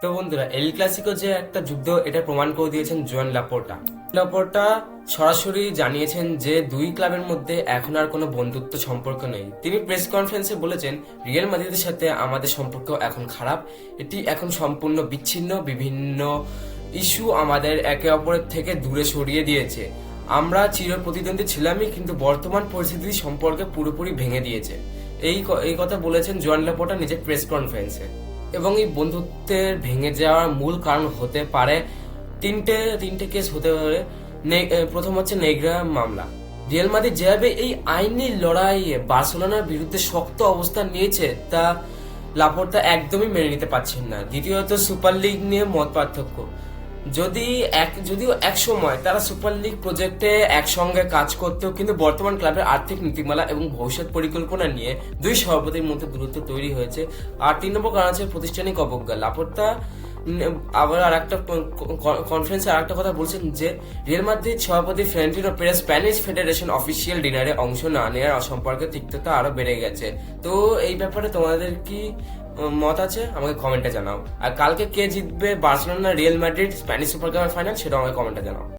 তো বন্ধুরা, El Clasico যে একটা যুদ্ধ, এটা প্রমাণ করে দিয়েছেন জোয়ান লাপোর্টা। লাপোর্টা সরাসরি জানিয়েছেন যে দুই ক্লাবের মধ্যে এখন আর কোনো বন্ধুত্ব সম্পর্ক নেই। তিনি প্রেস কনফারেন্সে বলেছেন, রিয়াল মাদ্রিদের সাথে আমাদের সম্পর্ক এখন খারাপ, এটি এখন সম্পূর্ণ বিচ্ছিন্ন, বিভিন্ন ইস্যু আমাদের একে অপরের থেকে দূরে সরিয়ে দিয়েছে। আমরা চির প্রতিদ্বন্দ্বী ছিলামই, কিন্তু বর্তমান পরিস্থিতি সম্পর্কে পুরোপুরি ভেঙে দিয়েছে। এই কথা বলেছেন জোয়ান লাপোর্টা নিজের প্রেস কনফারেন্সে। এবং এই বন্ধুত্বের ভেঙে যাওয়ার মূল কারণ হতে পারে তিনটে কেস হতে পারে। প্রথম হচ্ছে নেগ্রা মামলা। রিয়াল মাদ্রিদ যেভাবে এই আইনি লড়াইয়ে বার্সেলোনার বিরুদ্ধে শক্ত অবস্থান নিয়েছে, তা লাপোর্তা একদমই মেনে নিতে পারছেন না। দ্বিতীয়ত, সুপার লিগ নিয়ে মত পার্থক্য। যদিও এক সময় তারা সুপার লিগ প্রজেক্টে একসঙ্গে কাজ করতেও, কিন্তু বর্তমান ক্লাবের আর্থিক নীতিমালা এবং ভবিষ্যৎ পরিকল্পনা নিয়ে দুই সভাপতির মধ্যে দূরত্ব তৈরি হয়েছে। আর 3 নম্বর কারণ হচ্ছে প্রাতিষ্ঠানিক অবজ্ঞা। লাপোর্তা আবার আর একটা কনফারেন্সে আর একটা কথা বলছেন যে রিয়াল মাদ্রিদ সভাপতি Florentino Perez Spanish federation official ডিনারে অংশ না নেওয়ার সম্পর্কে তিক্ততা আরো বেড়ে গেছে। তো এই ব্যাপারে তোমাদের কি মত আছে আমাকে কমেন্টে জানাও। আর কালকে কে জিতবে, Barcelona Real Madrid Spanish super কাপের ফাইনাল, সেটা আমাকে কমেন্টে জানাও।